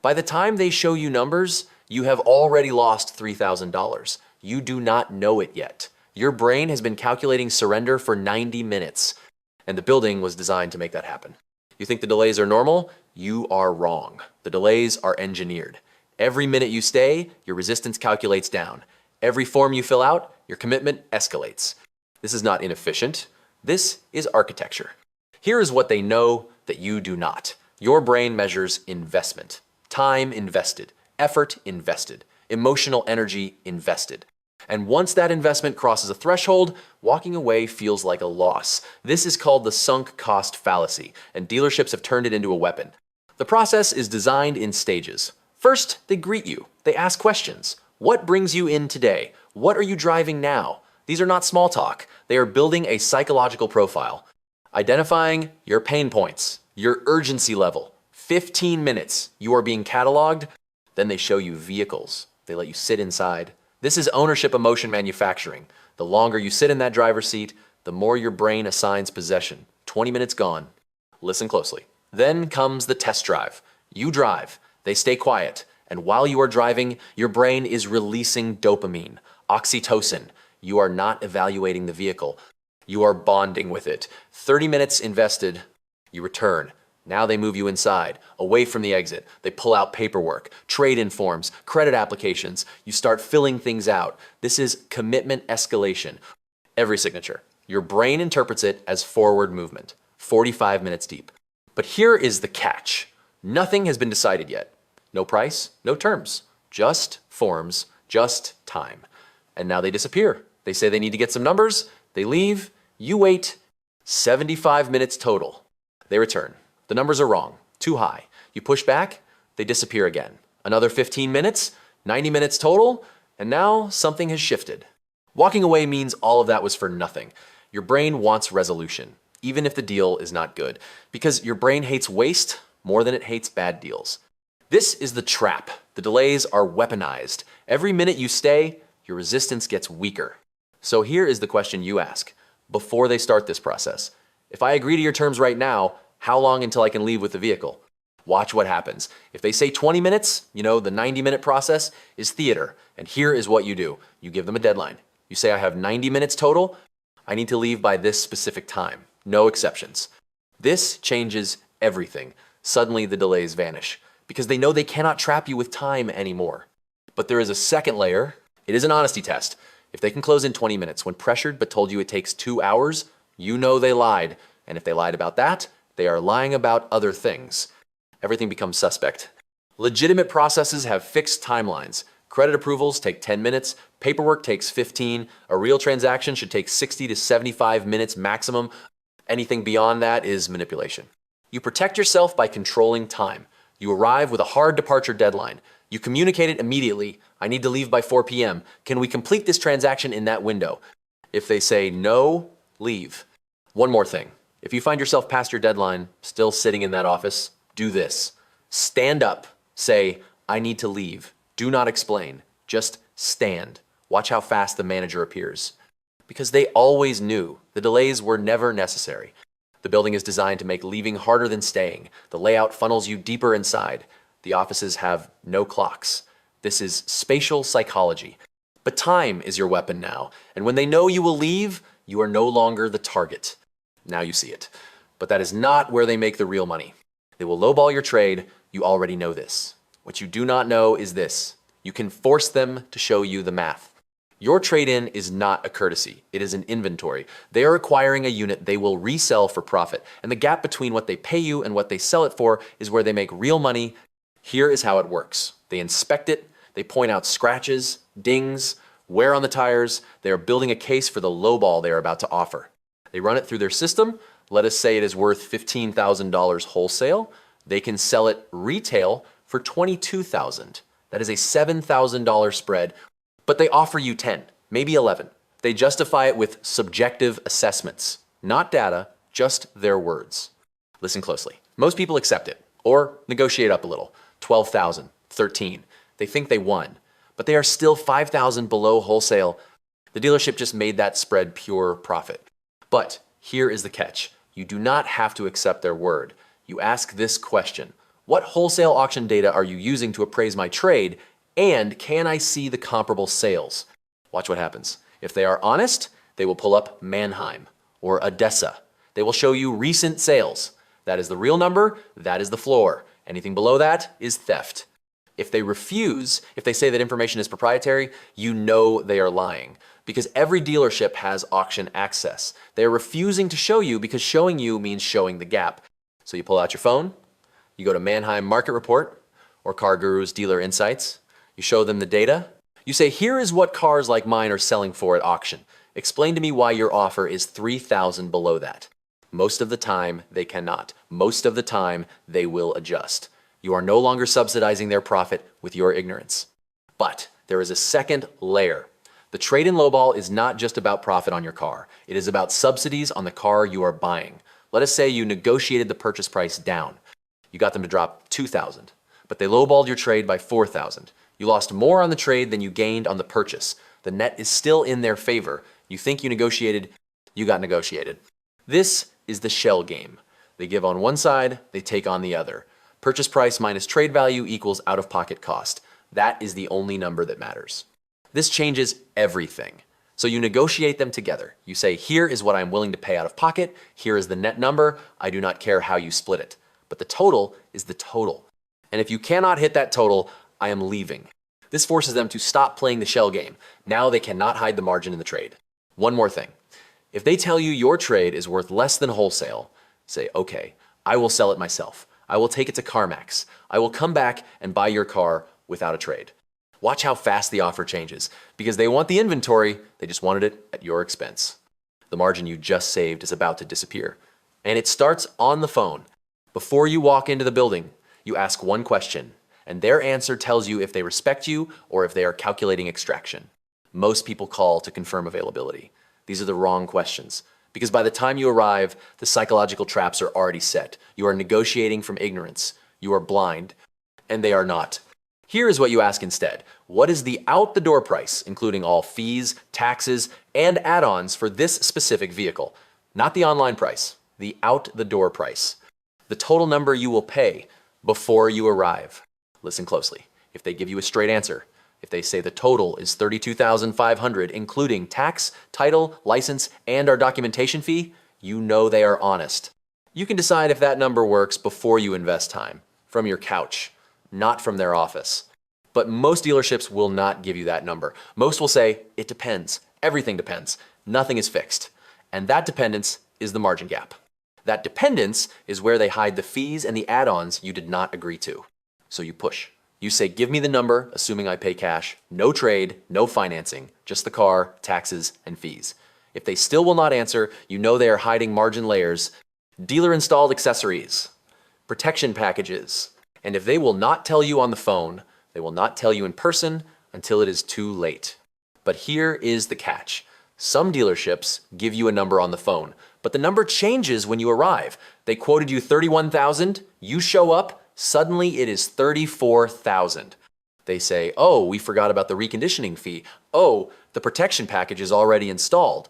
By the time they show you numbers, you have already lost $3,000. You do not know it yet. Your brain has been calculating surrender for 90 minutes, and the building was designed to make that happen. You think the delays are normal? You are wrong. The delays are engineered. Every minute you stay, your resistance calculates down. Every form you fill out, your commitment escalates. This is not inefficient. This is architecture. Here is what they know that you do not. Your brain measures investment, time invested, effort invested, emotional energy invested. And once that investment crosses a threshold, walking away feels like a loss. This is called the sunk cost fallacy, and dealerships have turned it into a weapon. The process is designed in stages. First, they greet you. They ask questions. What brings you in today? What are you driving now? These are not small talk. They are building a psychological profile. Identifying your pain points, your urgency level. 15 minutes, you are being cataloged. Then they show you vehicles. They let you sit inside. This is ownership emotion manufacturing. The longer you sit in that driver's seat, the more your brain assigns possession. 20 minutes gone. Listen closely. Then comes the test drive. You drive. They stay quiet. And while you are driving, your brain is releasing dopamine, oxytocin. You are not evaluating the vehicle. You are bonding with it. 30 minutes invested, you return. Now they move you inside, away from the exit. They pull out paperwork, trade-in forms, credit applications. You start filling things out. This is commitment escalation. Every signature. Your brain interprets it as forward movement, 45 minutes deep. But here is the catch. Nothing has been decided yet. No price, no terms, just forms, just time. And now they disappear. They say they need to get some numbers. They leave. You wait. 75 minutes total. They return. The numbers are wrong, too high. You push back, they disappear again. Another 15 minutes, 90 minutes total, and now something has shifted. Walking away means all of that was for nothing. Your brain wants resolution, even if the deal is not good, because your brain hates waste more than it hates bad deals. This is the trap. The delays are weaponized. Every minute you stay, your resistance gets weaker. So here is the question you ask before they start this process. If I agree to your terms right now, how long until I can leave with the vehicle? Watch what happens. If they say 20 minutes, the 90-minute process is theater. And here is what you do. You give them a deadline. You say, I have 90 minutes total. I need to leave by this specific time. No exceptions. This changes everything. Suddenly the delays vanish because they know they cannot trap you with time anymore. But there is a second layer. It is an honesty test. If they can close in 20 minutes when pressured but told you it takes 2 hours, you know they lied. And if they lied about that, they are lying about other things. Everything becomes suspect. Legitimate processes have fixed timelines. Credit approvals take 10 minutes, paperwork takes 15, a real transaction should take 60 to 75 minutes maximum. Anything beyond that is manipulation. You protect yourself by controlling time. You arrive with a hard departure deadline. You communicate it immediately. I need to leave by 4 p.m. Can we complete this transaction in that window? If they say no, leave. One more thing. If you find yourself past your deadline, still sitting in that office, do this. Stand up. Say, I need to leave. Do not explain. Just stand. Watch how fast the manager appears. Because they always knew the delays were never necessary. The building is designed to make leaving harder than staying. The layout funnels you deeper inside. The offices have no clocks. This is spatial psychology. But time is your weapon now. And when they know you will leave, you are no longer the target. Now you see it. But that is not where they make the real money. They will lowball your trade. You already know this. What you do not know is this. You can force them to show you the math. Your trade-in is not a courtesy. It is an inventory. They are acquiring a unit they will resell for profit. And the gap between what they pay you and what they sell it for is where they make real money. Here is how it works. They inspect it. They point out scratches, dings, wear on the tires. They are building a case for the lowball they are about to offer. They run it through their system. Let us say it is worth $15,000 wholesale. They can sell it retail for $22,000. That is a $7,000 spread, but they offer you 10, maybe 11. They justify it with subjective assessments, not data, just their words. Listen closely. Most people accept it or negotiate up a little. 12,000, 13. They think they won, but they are still 5,000 below wholesale. The dealership just made that spread pure profit. But here is the catch. You do not have to accept their word. You ask this question. What wholesale auction data are you using to appraise my trade? And can I see the comparable sales? Watch what happens. If they are honest, they will pull up Mannheim or Odessa. They will show you recent sales. That is the real number, that is the floor. Anything below that is theft. If they refuse, if they say that information is proprietary, you know they are lying because every dealership has auction access. They are refusing to show you because showing you means showing the gap. So you pull out your phone, you go to Mannheim Market Report or Car Guru's Dealer Insights, you show them the data, you say, here is what cars like mine are selling for at auction. Explain to me why your offer is $3,000 below that. Most of the time, they cannot. Most of the time, they will adjust. You are no longer subsidizing their profit with your ignorance. But there is a second layer. The trade-in lowball is not just about profit on your car. It is about subsidies on the car you are buying. Let us say you negotiated the purchase price down. You got them to drop $2,000, but they lowballed your trade by $4,000. You lost more on the trade than you gained on the purchase. The net is still in their favor. You think you negotiated, you got negotiated. This is the shell game. They give on one side, they take on the other. Purchase price minus trade value equals out-of-pocket cost. That is the only number that matters. This changes everything. So you negotiate them together. You say, here is what I'm willing to pay out of pocket. Here is the net number. I do not care how you split it. But the total is the total. And if you cannot hit that total, I am leaving. This forces them to stop playing the shell game. Now they cannot hide the margin in the trade. One more thing. If they tell you your trade is worth less than wholesale, say, okay, I will sell it myself. I will take it to CarMax. I will come back and buy your car without a trade. Watch how fast the offer changes. Because they want the inventory, they just wanted it at your expense. The margin you just saved is about to disappear. And it starts on the phone. Before you walk into the building, you ask one question, and their answer tells you if they respect you or if they are calculating extraction. Most people call to confirm availability. These are the wrong questions. Because by the time you arrive, the psychological traps are already set. You are negotiating from ignorance. You are blind, and they are not. Here is what you ask instead. What is the out-the-door price, including all fees, taxes, and add-ons for this specific vehicle? Not the online price, the out-the-door price. The total number you will pay before you arrive. Listen closely. If they give you a straight answer, if they say the total is $32,500, including tax, title, license, and our documentation fee, you know they are honest. You can decide if that number works before you invest time, from your couch, not from their office. But most dealerships will not give you that number. Most will say, it depends. Everything depends. Nothing is fixed. And that dependence is the margin gap. That dependence is where they hide the fees and the add-ons you did not agree to. So you push. You say, give me the number, assuming I pay cash, no trade, no financing, just the car, taxes, and fees. If they still will not answer, you know they are hiding margin layers, dealer-installed accessories, protection packages. And if they will not tell you on the phone, they will not tell you in person until it is too late. But here is the catch. Some dealerships give you a number on the phone, but the number changes when you arrive. They quoted you $31,000, you show up, suddenly it is $34,000. They say, oh, we forgot about the reconditioning fee. Oh, the protection package is already installed.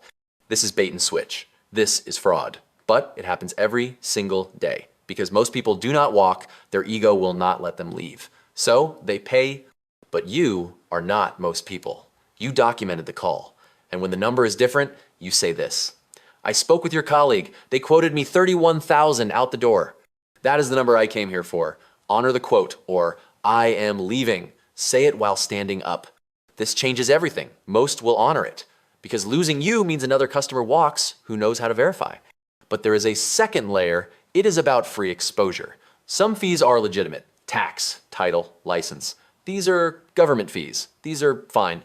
This is bait and switch. This is fraud. But it happens every single day because most people do not walk, their ego will not let them leave. So they pay, but you are not most people. You documented the call. And when the number is different, you say this. I spoke with your colleague. They quoted me $31,000 out the door. That is the number I came here for. Honor the quote, or I am leaving. Say it while standing up. This changes everything. Most will honor it. Because losing you means another customer walks who knows how to verify. But there is a second layer. It is about free exposure. Some fees are legitimate. Tax, title, license. These are government fees. These are fine.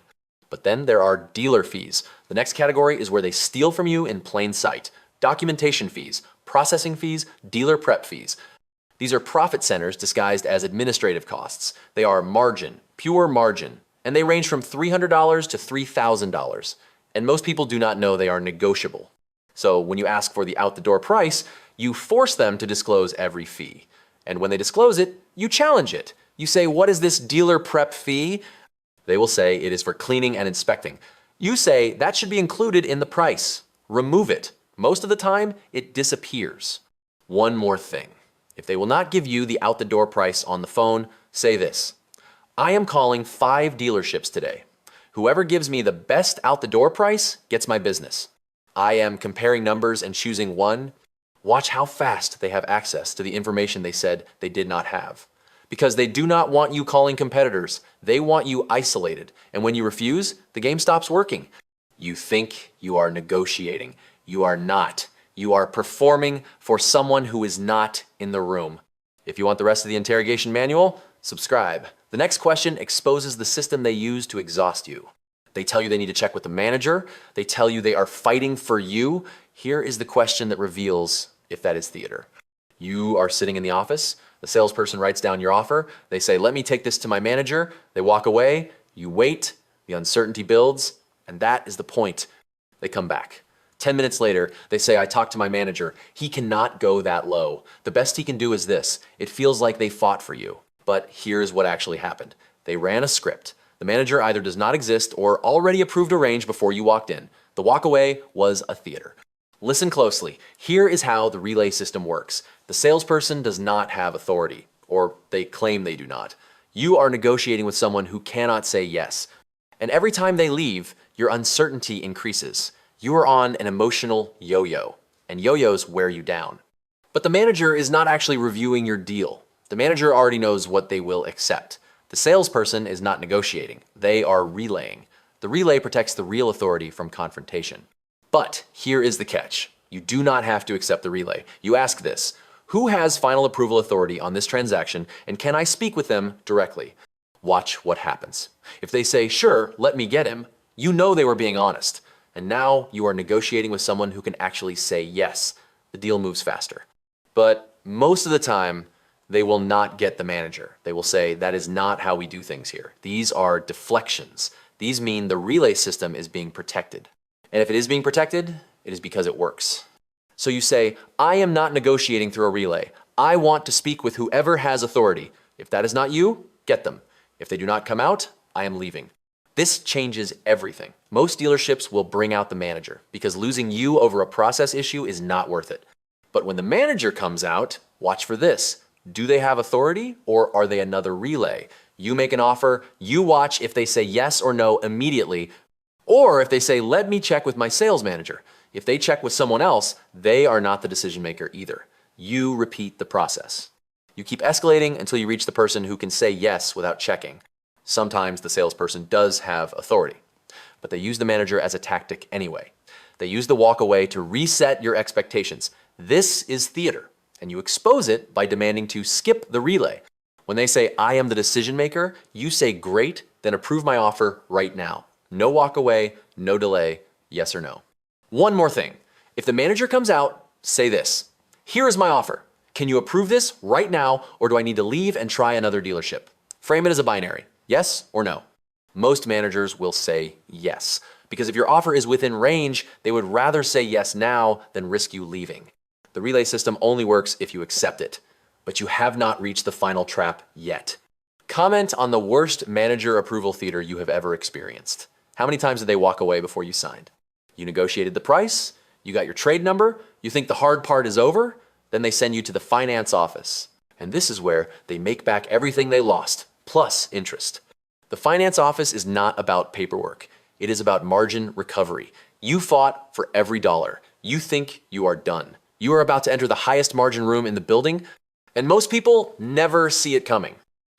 But then there are dealer fees. The next category is where they steal from you in plain sight. Documentation fees, processing fees, dealer prep fees. These are profit centers disguised as administrative costs. They are margin, pure margin, and they range from $300 to $3,000. And most people do not know they are negotiable. So when you ask for the out-the-door price, you force them to disclose every fee. And when they disclose it, you challenge it. You say, what is this dealer prep fee? They will say it is for cleaning and inspecting. You say that should be included in the price. Remove it. Most of the time, it disappears. One more thing. If they will not give you the out-the-door price on the phone, say this: I am calling 5 dealerships today. Whoever gives me the best out-the-door price gets my business. I am comparing numbers and choosing one. Watch how fast they have access to the information they said they did not have. Because they do not want you calling competitors. They want you isolated. And when you refuse, the game stops working. You think you are negotiating. You are not. You are performing for someone who is not in the room. If you want the rest of the interrogation manual, subscribe. The next question exposes the system they use to exhaust you. They tell you they need to check with the manager. They tell you they are fighting for you. Here is the question that reveals if that is theater. You are sitting in the office. The salesperson writes down your offer. They say, let me take this to my manager. They walk away. You wait. The uncertainty builds. And that is the point. They come back. 10 minutes later, they say, I talked to my manager. He cannot go that low. The best he can do is this. It feels like they fought for you. But here's what actually happened. They ran a script. The manager either does not exist or already approved a range before you walked in. The walkaway was a theater. Listen closely. Here is how the relay system works. The salesperson does not have authority, or they claim they do not. You are negotiating with someone who cannot say yes. And every time they leave, your uncertainty increases. You are on an emotional yo-yo, and yo-yos wear you down. But the manager is not actually reviewing your deal. The manager already knows what they will accept. The salesperson is not negotiating. They are relaying. The relay protects the real authority from confrontation. But here is the catch. You do not have to accept the relay. You ask this: who has final approval authority on this transaction, and can I speak with them directly? Watch what happens. If they say, sure, let me get him, you know they were being honest. And now you are negotiating with someone who can actually say yes. The deal moves faster. But most of the time, they will not get the manager. They will say, that is not how we do things here. These are deflections. These mean the relay system is being protected. And if it is being protected, it is because it works. So you say, I am not negotiating through a relay. I want to speak with whoever has authority. If that is not you, get them. If they do not come out, I am leaving. This changes everything. Most dealerships will bring out the manager because losing you over a process issue is not worth it. But when the manager comes out, watch for this. Do they have authority, or are they another relay? You make an offer, you watch if they say yes or no immediately, or if they say, let me check with my sales manager. If they check with someone else, they are not the decision maker either. You repeat the process. You keep escalating until you reach the person who can say yes without checking. Sometimes the salesperson does have authority, but they use the manager as a tactic anyway. They use the walk away to reset your expectations. This is theater. And you expose it by demanding to skip the relay. When they say, I am the decision maker, you say, great, then approve my offer right now. No walk away, no delay, yes or no. One more thing. If the manager comes out, say this: here is my offer. Can you approve this right now, or do I need to leave and try another dealership? Frame it as a binary, yes or no. Most managers will say yes, because if your offer is within range, they would rather say yes now than risk you leaving. The relay system only works if you accept it, but you have not reached the final trap yet. Comment on the worst manager approval theater you have ever experienced. How many times did they walk away before you signed? You negotiated the price, you got your trade number, you think the hard part is over, then they send you to the finance office. And this is where they make back everything they lost, plus interest. The finance office is not about paperwork. It is about margin recovery. You fought for every dollar. You think you are done. You are about to enter the highest margin room in the building, and most people never see it coming.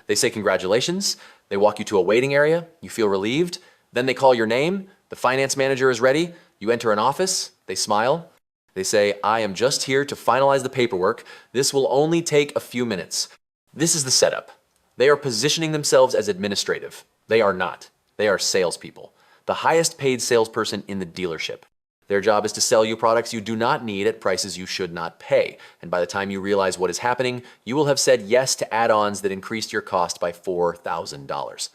They say congratulations, they walk you to a waiting area, you feel relieved, then they call your name, the finance manager is ready, you enter an office, they smile, they say, I am just here to finalize the paperwork, this will only take a few minutes. This is the setup. They are positioning themselves as administrative. They are not. They are salespeople, the highest paid salesperson in the dealership. Their job is to sell you products you do not need at prices you should not pay. And by the time you realize what is happening, you will have said yes to add-ons that increased your cost by $4,000.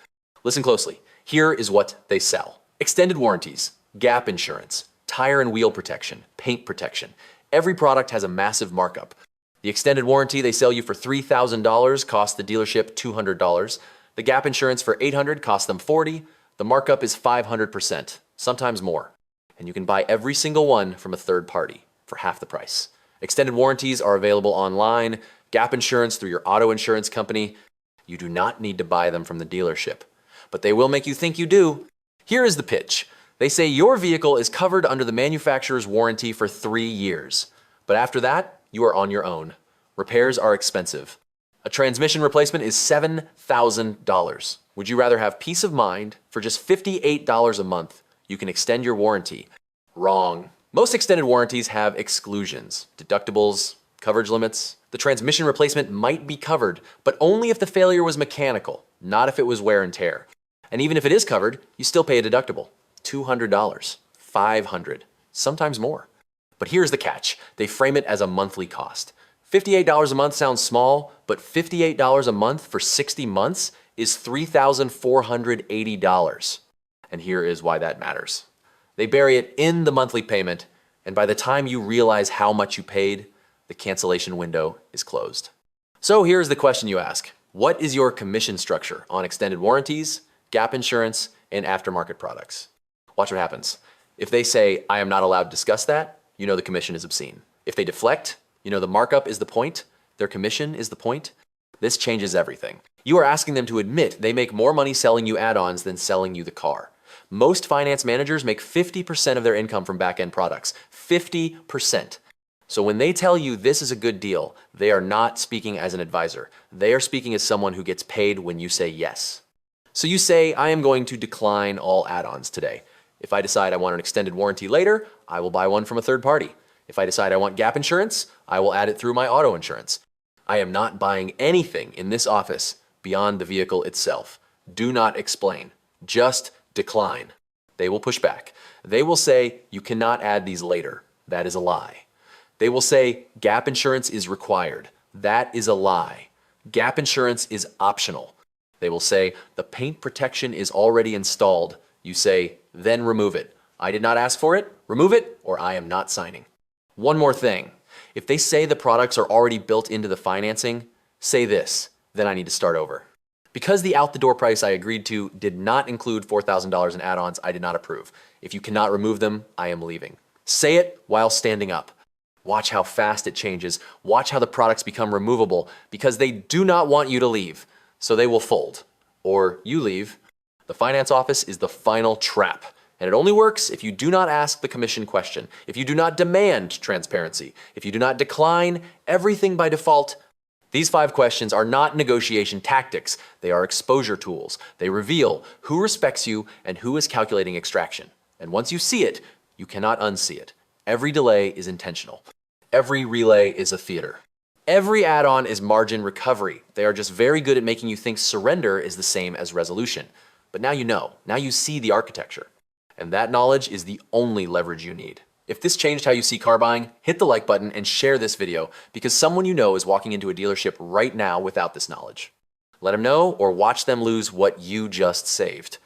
Listen closely. Here is what they sell: extended warranties, gap insurance, tire and wheel protection, paint protection. Every product has a massive markup. The extended warranty they sell you for $3,000 costs the dealership $200. The gap insurance for $800 costs them $40. The markup is 500%, sometimes more. And you can buy every single one from a third party for half the price. Extended warranties are available online, gap insurance through your auto insurance company. You do not need to buy them from the dealership, but they will make you think you do. Here is the pitch. They say your vehicle is covered under the manufacturer's warranty for 3 years, but after that, you are on your own. Repairs are expensive. A transmission replacement is $7,000. Would you rather have peace of mind for just $58 a month? You can extend your warranty. Wrong. Most extended warranties have exclusions, deductibles, coverage limits. The transmission replacement might be covered, but only if the failure was mechanical, not if it was wear and tear. And even if it is covered, you still pay a deductible. $200, $500, sometimes more. But here's the catch. They frame it as a monthly cost. $58 a month sounds small, but $58 a month for 60 months is $3,480. And here is why that matters. They bury it in the monthly payment, and by the time you realize how much you paid, the cancellation window is closed. So here's the question you ask. What is your commission structure on extended warranties, gap insurance, and aftermarket products? Watch what happens. If they say, I am not allowed to discuss that, you know the commission is obscene. If they deflect, you know the markup is the point, their commission is the point. This changes everything. You are asking them to admit they make more money selling you add-ons than selling you the car. Most finance managers make 50% of their income from back-end products. 50%. So when they tell you this is a good deal, they are not speaking as an advisor. They are speaking as someone who gets paid when you say yes. So you say, I am going to decline all add-ons today. If I decide I want an extended warranty later, I will buy one from a third party. If I decide I want gap insurance, I will add it through my auto insurance. I am not buying anything in this office beyond the vehicle itself. Do not explain. Just decline. They will push back. They will say, you cannot add these later. That is a lie. They will say, gap insurance is required. That is a lie. Gap insurance is optional. They will say, the paint protection is already installed. You say, then remove it. I did not ask for it. Remove it, or I am not signing. One more thing. If they say the products are already built into the financing, say this, then I need to start over. Because the out-the-door price I agreed to did not include $4,000 in add-ons, I did not approve. If you cannot remove them, I am leaving. Say it while standing up. Watch how fast it changes. Watch how the products become removable because they do not want you to leave. So they will fold. Or you leave. The finance office is the final trap. And it only works if you do not ask the commission question, if you do not demand transparency, if you do not decline everything by default. These 5 questions are not negotiation tactics. They are exposure tools. They reveal who respects you and who is calculating extraction. And once you see it, you cannot unsee it. Every delay is intentional. Every relay is a theater. Every add-on is margin recovery. They are just very good at making you think surrender is the same as resolution. But now you know. Now you see the architecture. And that knowledge is the only leverage you need. If this changed how you see car buying, hit the like button and share this video because someone you know is walking into a dealership right now without this knowledge. Let them know or watch them lose what you just saved.